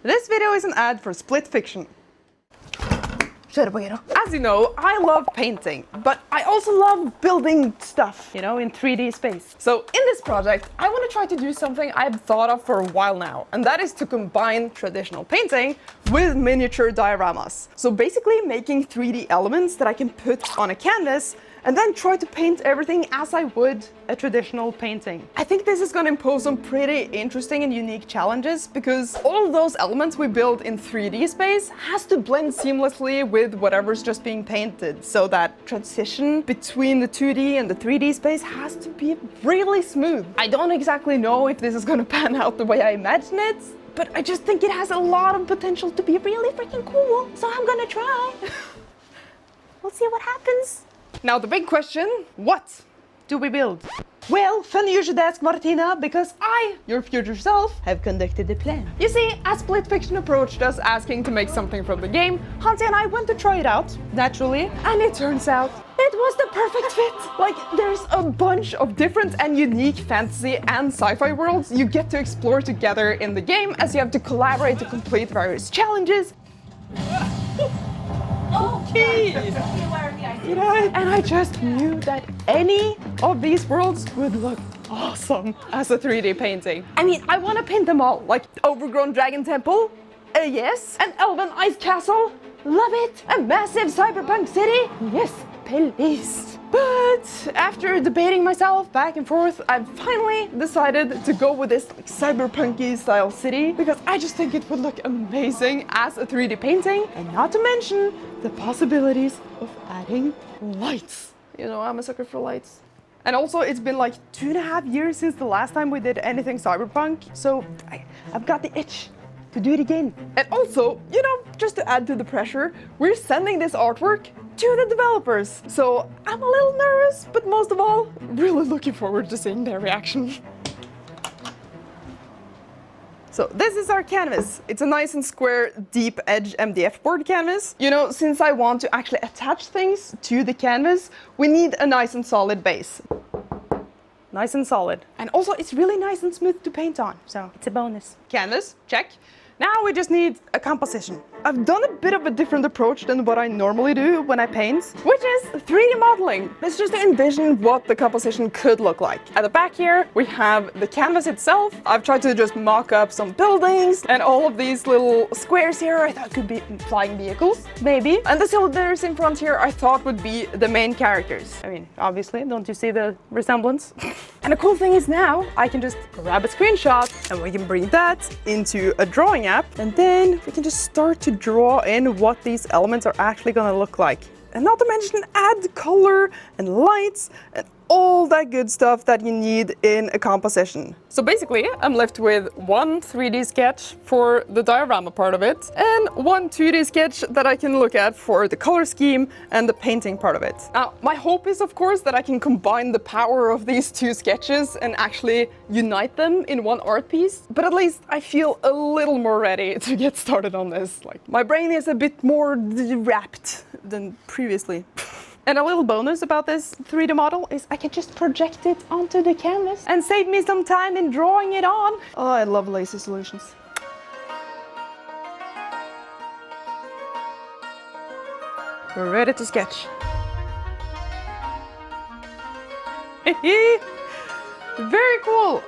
This video is an ad for Split Fiction. As you know, I love painting, but I also love building stuff, in 3D space. So in this project, I want to try to do something I've thought of for a while now, and that is to combine traditional painting with miniature dioramas. So basically making 3D elements that I can put on a canvas and then try to paint everything as I would a traditional painting. I think this is going to impose some pretty interesting and unique challenges because all of those elements we build in 3D space has to blend seamlessly with whatever's just being painted, so that transition between the 2D and the 3D space has to be really smooth. I don't exactly know if this is going to pan out the way I imagine it, but I just think it has a lot of potential to be really freaking cool, so I'm gonna try. We'll see what happens. Now the big question, what do we build? Well, funny you should ask, Martina, because I, your future self, have conducted the plan. You see, as Split Fiction approached us asking to make something from the game, Hansi and I went to try it out, naturally, and it turns out it was the perfect fit. Like, there's a bunch of different and unique fantasy and sci-fi worlds you get to explore together in the game as you have to collaborate to complete various challenges. Okay. And I just knew that any of these worlds would look awesome as a 3D painting. I mean, I want to paint them all, like overgrown dragon temple, yes, an elven ice castle, love it, a massive cyberpunk city, yes, please. But after debating myself back and forth, I finally decided to go with this cyberpunky style city because I just think it would look amazing as a 3D painting, and not to mention the possibilities of adding lights. I'm a sucker for lights. And also, it's been like 2.5 years since the last time we did anything cyberpunk, so I've got the itch to do it again. And also, just to add to the pressure, we're sending this artwork to the developers. So I'm a little nervous, but most of all, really looking forward to seeing their reaction. So this is our canvas. It's a nice and square, deep edge MDF board canvas. Since I want to actually attach things to the canvas, we need a nice and solid base. Nice and solid. And also, it's really nice and smooth to paint on, so it's a bonus. Canvas, check. Now we just need a composition. I've done a bit of a different approach than what I normally do when I paint, which is 3D modeling. It's just to envision what the composition could look like. At the back here, we have the canvas itself. I've tried to just mock up some buildings, and all of these little squares here I thought could be flying vehicles, maybe. And the cylinders in front here I thought would be the main characters. I mean, obviously, don't you see the resemblance? And the cool thing is now I can just grab a screenshot and we can bring that into a drawing app, and then we can just start to draw in what these elements are actually going to look like. And not to mention add color and lights and all that good stuff that you need in a composition. So basically, I'm left with one 3D sketch for the diorama part of it, and one 2D sketch that I can look at for the color scheme and the painting part of it. Now, my hope is, of course, that I can combine the power of these two sketches and actually unite them in one art piece. But at least I feel a little more ready to get started on this. Like, my brain is a bit more wrapped than previously. And a little bonus about this 3D model is I can just project it onto the canvas and save me some time in drawing it on. Oh, I love lazy solutions. We're ready to sketch. Very cool.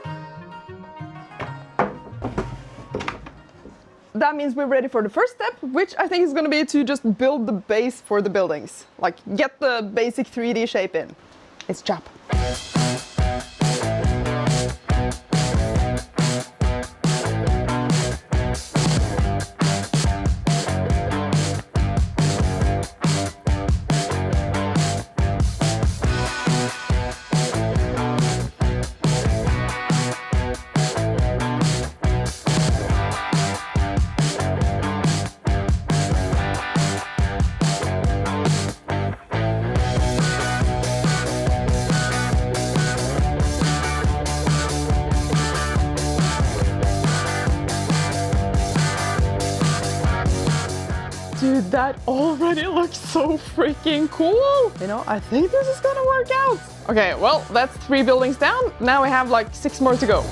That means we're ready for the first step, which I think is going to be to just build the base for the buildings. Like, get the basic 3D shape in. It's chop. Dude, that already looks so freaking cool. I think this is gonna work out. Okay, well, that's 3 buildings down. Now we have like 6 more to go.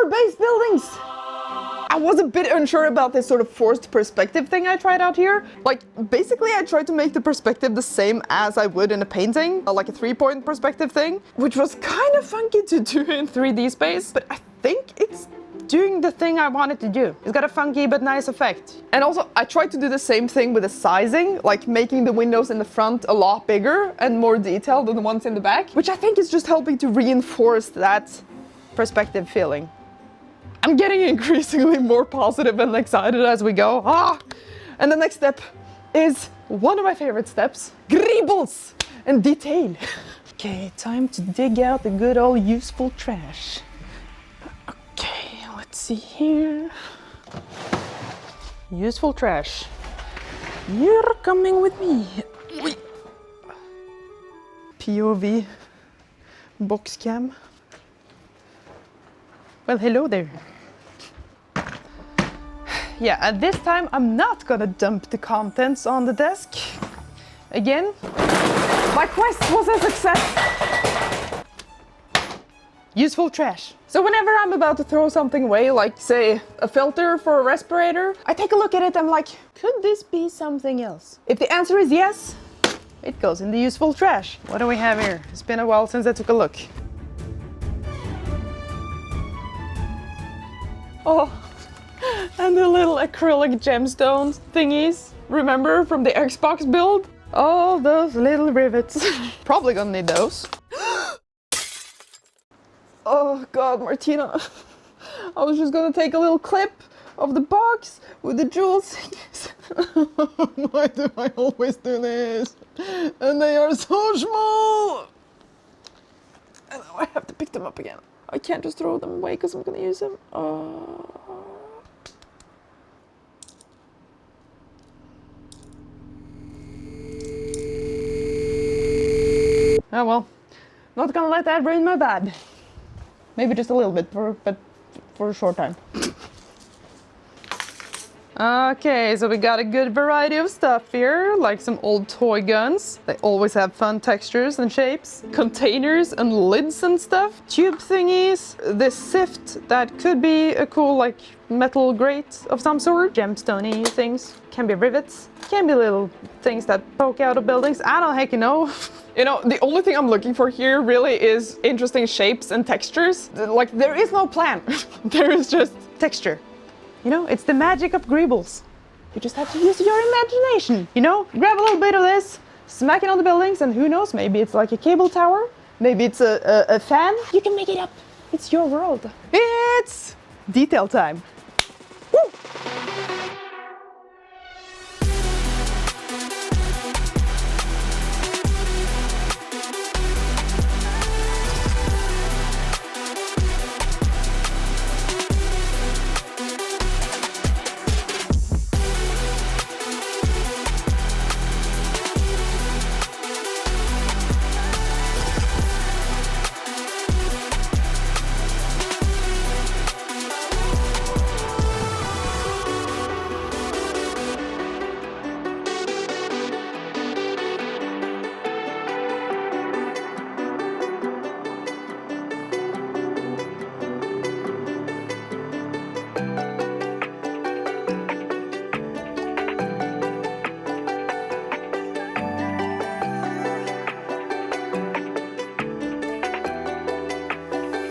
base buildings. I was a bit unsure about this sort of forced perspective thing I tried out here. Like, basically I tried to make the perspective the same as I would in a painting, like a 3-point perspective thing, which was kind of funky to do in 3D space, but I think it's doing the thing I wanted to do. It's got a funky but nice effect. And also, I tried to do the same thing with the sizing, like making the windows in the front a lot bigger and more detailed than the ones in the back, which I think is just helping to reinforce that perspective feeling. I'm getting increasingly more positive and excited as we go. And the next step is one of my favorite steps, greebles and detail. Okay, time to dig out the good old useful trash. Okay, let's see here. Useful trash. You're coming with me. POV box cam. Well, hello there. Yeah, and this time I'm not gonna dump the contents on the desk. Again, my quest was a success. Useful trash. So whenever I'm about to throw something away, like say a filter for a respirator, I take a look at it and I'm like, could this be something else? If the answer is yes, it goes in the useful trash. What do we have here? It's been a while since I took a look. Oh, and the little acrylic gemstones thingies. Remember from the Xbox build? Oh, those little rivets. Probably gonna need those. Oh God, Martina. I was just gonna take a little clip of the box with the jewels. Why do I always do this? And they are so small. And now I have to pick them up again. I can't just throw them away because I'm gonna use them. Oh well, not gonna let that ruin my vibe. Maybe just a little bit, but for a short time. Okay, so we got a good variety of stuff here, like some old toy guns. They always have fun textures and shapes. Containers and lids and stuff. Tube thingies. This sift that could be a cool, like, metal grate of some sort. Gemstone-y things. Can be rivets. Can be little things that poke out of buildings. I don't heck know. You know, the only thing I'm looking for here really is interesting shapes and textures. Like, there is no plan. There is just texture. You know, it's the magic of greebles. You just have to use your imagination, you know? Grab a little bit of this, smack it on the buildings, and who knows, maybe it's like a cable tower, maybe it's a fan. You can make it up. It's your world. It's detail time. Woo!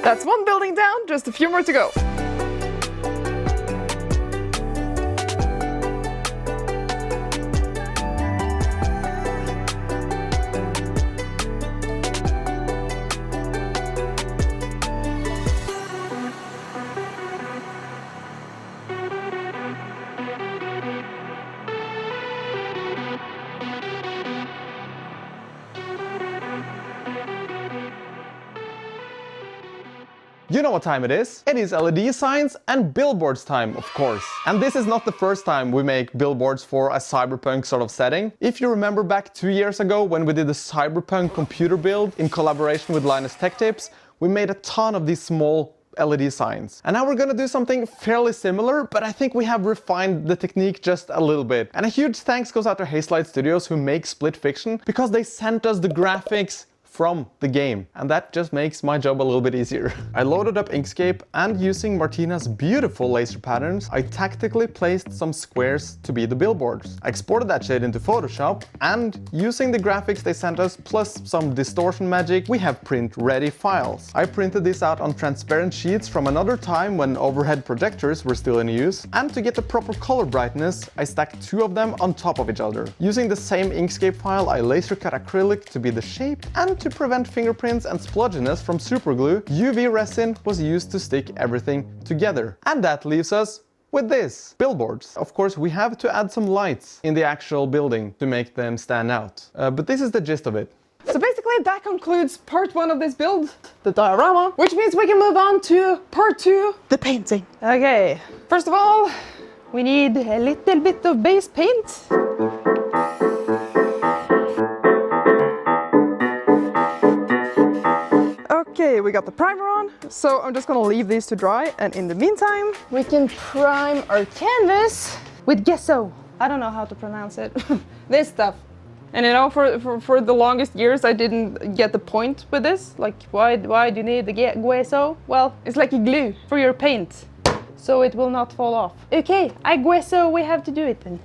That's one building down, just a few more to go. You know what time it is? It is LED signs and billboards time, of course. And this is not the first time we make billboards for a cyberpunk sort of setting. If you remember back 2 years ago when we did the cyberpunk computer build in collaboration with Linus Tech tips, we made a ton of these small LED signs. And now we're gonna do something fairly similar, but I think we have refined the technique just a little bit. And a huge thanks goes out to Hazelight Studios who make Split Fiction because they sent us the graphics from the game, and that just makes my job a little bit easier. I loaded up Inkscape, and using Martina's beautiful laser patterns, I tactically placed some squares to be the billboards. I exported that shit into Photoshop, and using the graphics they sent us plus some distortion magic, we have print-ready files. I printed this out on transparent sheets from another time when overhead projectors were still in use, and to get the proper color brightness, I stacked two of them on top of each other. Using the same Inkscape file, I laser cut acrylic to be the shape, and to prevent fingerprints and splodginess from superglue, UV resin was used to stick everything together. And that leaves us with this. Billboards. Of course, we have to add some lights in the actual building to make them stand out. But this is the gist of it. So basically that concludes part 1 of this build, the diorama, which means we can move on to part 2, the painting. Okay, first of all, we need a little bit of base paint. Okay, we got the primer on, so I'm just gonna leave these to dry, and in the meantime, we can prime our canvas with gesso. I don't know how to pronounce it. This stuff. And you know, for the longest years, I didn't get the point with this. Like, why do you need the gesso? Well, it's like a glue for your paint, so it will not fall off. Okay, I gesso, we have to do it then.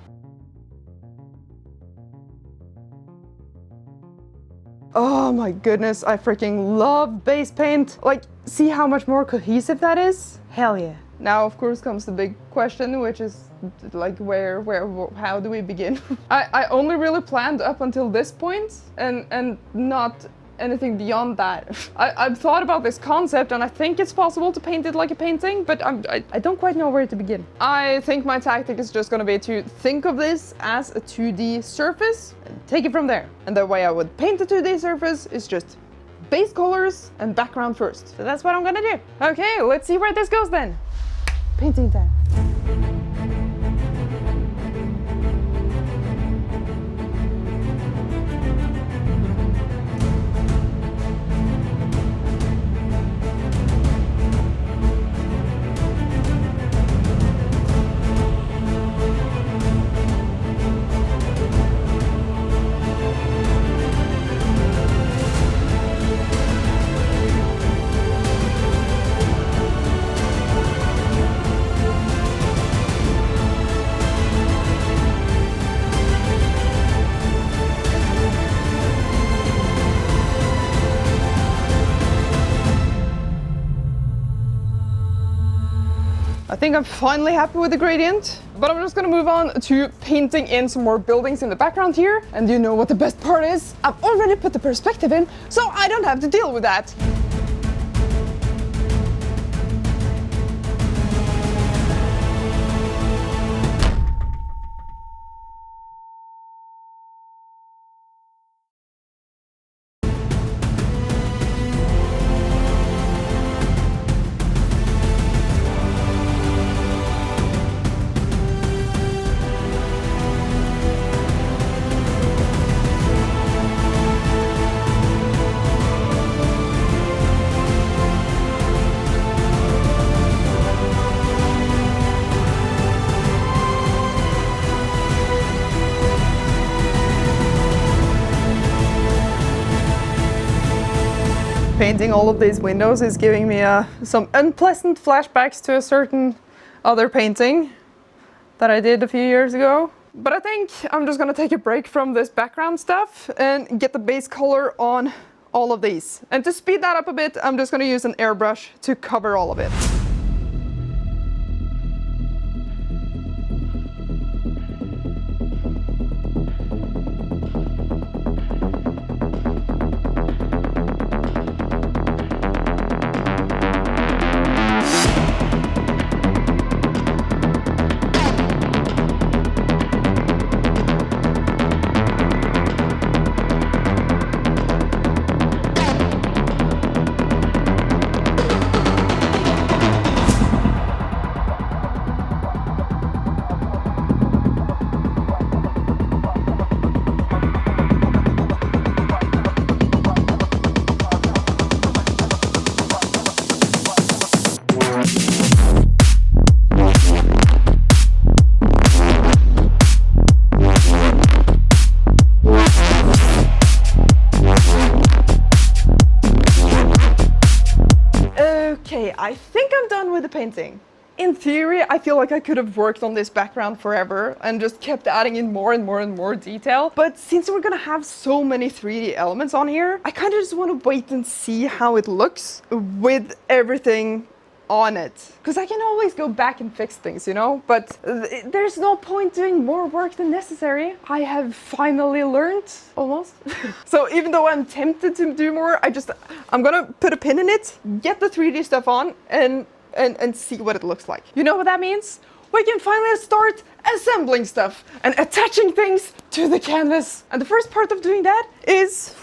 Oh my goodness, I freaking love base paint. Like, see how much more cohesive that is? Hell yeah. Now, of course, comes the big question, which is like, how do we begin? I only really planned up until this point and not anything beyond that. I've thought about this concept, and I think it's possible to paint it like a painting, but I don't quite know where to begin. I think my tactic is just gonna be to think of this as a 2D surface and take it from there. And the way I would paint a 2D surface is just base colors and background first. So that's what I'm gonna do. Okay, let's see where this goes then. Painting time. I think I'm finally happy with the gradient, but I'm just gonna move on to painting in some more buildings in the background here. And you know what the best part is? I've already put the perspective in, so I don't have to deal with that. Painting all of these windows is giving me some unpleasant flashbacks to a certain other painting that I did a few years ago. But I think I'm just gonna take a break from this background stuff and get the base color on all of these. And to speed that up a bit, I'm just gonna use an airbrush to cover all of it. painting. In theory, I feel like I could have worked on this background forever and just kept adding in more and more and more detail. But since we're gonna have so many 3D elements on here, I kind of just want to wait and see how it looks with everything on it. Because I can always go back and fix things, you know? But there's no point doing more work than necessary. I have finally learned, almost. So even though I'm tempted to do more, I'm gonna put a pin in it, get the 3D stuff on, and see what it looks like. You know what that means? We can finally start assembling stuff and attaching things to the canvas. And the first part of doing that is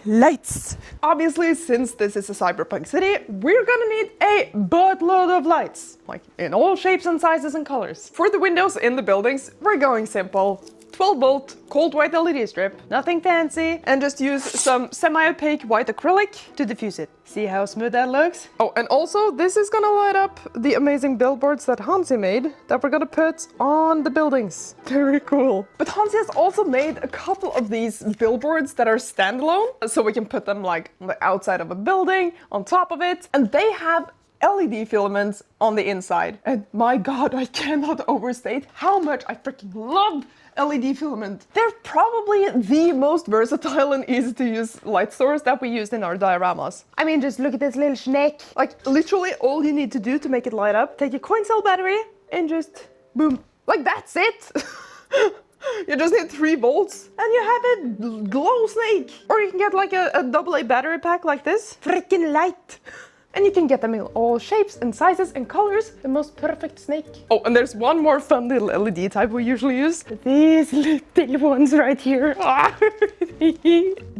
lights. Obviously, since this is a cyberpunk city, we're gonna need a buttload of lights, like in all shapes and sizes and colors. For the windows in the buildings, we're going simple. 12-volt cold white LED strip, nothing fancy, and just use some semi-opaque white acrylic to diffuse it. See how smooth that looks? Oh, and also this is gonna light up the amazing billboards that Hansi made that we're gonna put on the buildings. Very cool. But Hansi has also made a couple of these billboards that are standalone, so we can put them like on the outside of a building, on top of it, and they have LED filaments on the inside. And my God, I cannot overstate how much I freaking love LED filament. They're probably the most versatile and easy to use light source that we used in our dioramas. I mean, just look at this little snake. Like literally all you need to do to make it light up, take a coin cell battery and just boom. Like that's it. You just need 3 volts and you have a glow snake. Or you can get like a AA battery pack like this. Freaking light. And you can get them in all shapes and sizes and colors. The most perfect snake. Oh, and there's one more fun little LED type we usually use. These little ones right here.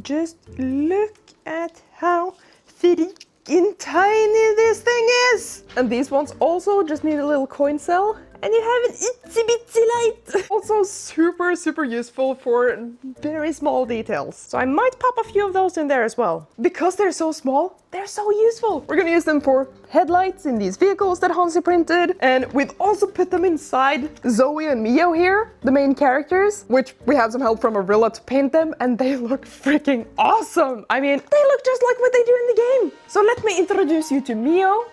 Just look at how freaking tiny this thing is. And these ones also just need a little coin cell. And you have an itsy bitsy light. Also super, super useful for very small details. So I might pop a few of those in there as well. Because they're so small, they're so useful. We're gonna use them for headlights in these vehicles that Hansi printed. And we've also put them inside Zoe and Mio here, the main characters, which we had some help from Arilla to paint them, and they look freaking awesome. I mean, they look just like what they do in the game. So let me introduce you to Mio,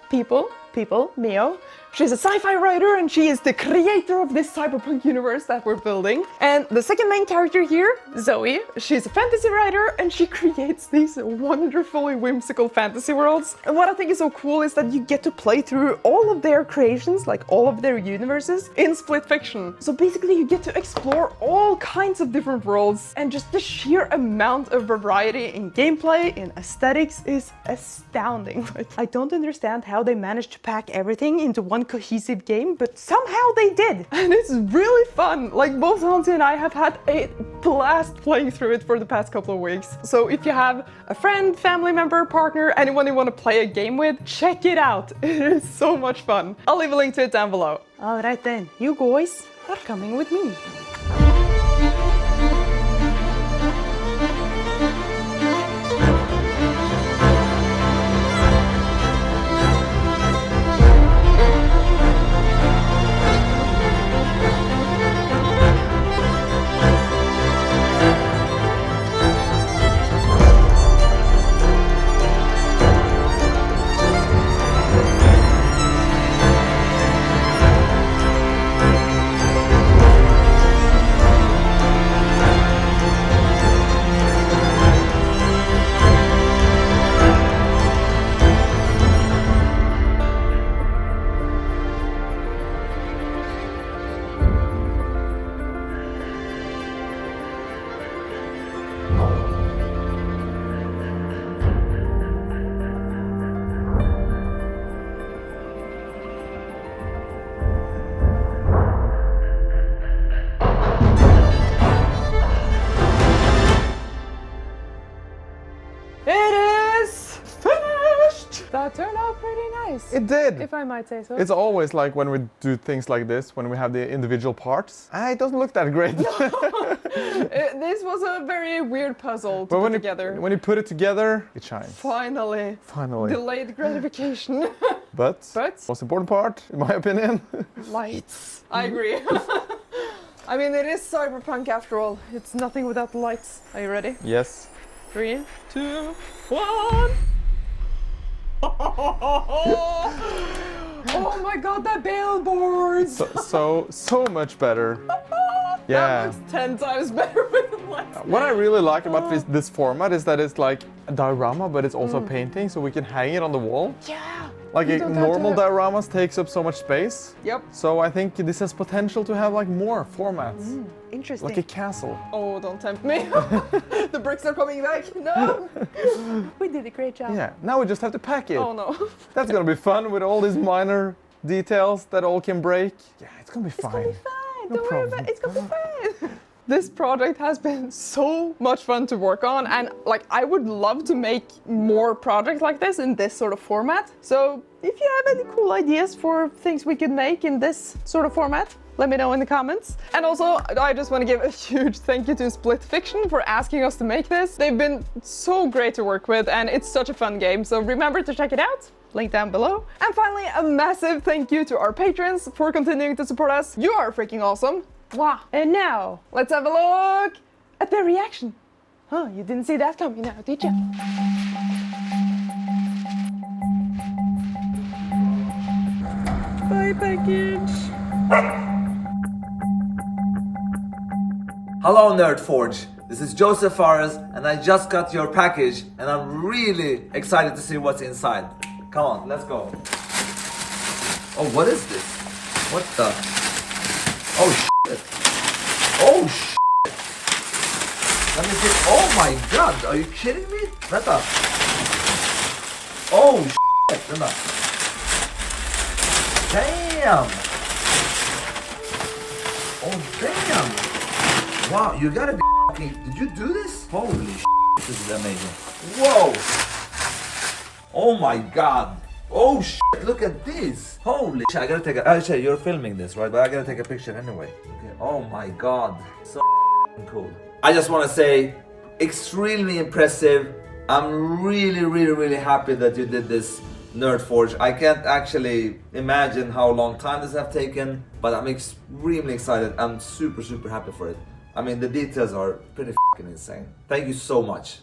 Mio. She's a sci-fi writer and she is the creator of this cyberpunk universe that we're building. And the second main character here, Zoe, she's a fantasy writer and she creates these wonderfully whimsical fantasy worlds. And what I think is so cool is that you get to play through all of their creations, like all of their universes, in split fiction. So basically you get to explore all kinds of different worlds, and just the sheer amount of variety in gameplay, in aesthetics is astounding. I don't understand how they managed to pack everything into one cohesive game, but somehow they did. And it's really fun. Like both Hansi and I have had a blast playing through it for the past couple of weeks. So if you have a friend, family member, partner, anyone you want to play a game with, check it out. It is so much fun. I'll leave a link to it down below. All right then, you guys are coming with me. That turned out pretty nice. It did. If I might say so. It's always like when we do things like this, when we have the individual parts, it doesn't look that great. This was a very weird puzzle to put together. When you put it together, it shines. Finally. Delayed gratification. But most important part, in my opinion, lights. I agree. I mean, it is cyberpunk after all. It's nothing without the lights. Are you ready? Yes. 3, 2, 1. Oh my god, the billboards! So much better. That Yeah. looks 10 times better with the lights. What I really like about this format is that it's like a diorama, but it's also a painting, so we can hang it on the wall. Yeah. Like You a don't have normal to- dioramas takes up so much space. Yep. So I think this has potential to have like more formats. Interesting. Like a castle. Oh, don't tempt me. The bricks are coming back. No. We did a great job. Yeah, now we just have to pack it. Oh no. That's gonna be fun with all these minor details that all can break. Yeah, it's gonna be fine. It's gonna be fine. No Don't worry problem. about it. It's gonna be fine. This project has been so much fun to work on, and like I would love to make more projects like this in this sort of format. So if you have any cool ideas for things we could make in this sort of format, let me know in the comments. And also, I just want to give a huge thank you to Split Fiction for asking us to make this. They've been so great to work with, and it's such a fun game. So remember to check it out. Link down below. And finally, a massive thank you to our patrons for continuing to support us. You are freaking awesome. Wow. And now, let's have a look at their reaction. Huh, you didn't see that coming now, did you? Bye, package. Hello Nerdforge, this is Joseph Fares and I just got your package and I'm really excited to see what's inside. Come on, let's go. Oh, what is this? What the? Oh shit. Oh shit. Let me see. Oh my god, are you kidding me? Vänta. Oh shit. Vänta. Damn. Oh damn. Wow, you gotta be fucking... Did you do this? Holy shit, this is amazing. Whoa! Oh my god. Oh shit, look at this. Holy shit, I gotta take a... Actually, you're filming this, right? But I gotta take a picture anyway. Okay. Oh my god. So cool. I just wanna say, extremely impressive. I'm really happy that you did this, Nerdforge. I can't actually imagine how long time this have taken, but I'm extremely excited. I'm super happy for it. I mean, the details are pretty f***ing insane. Thank you so much.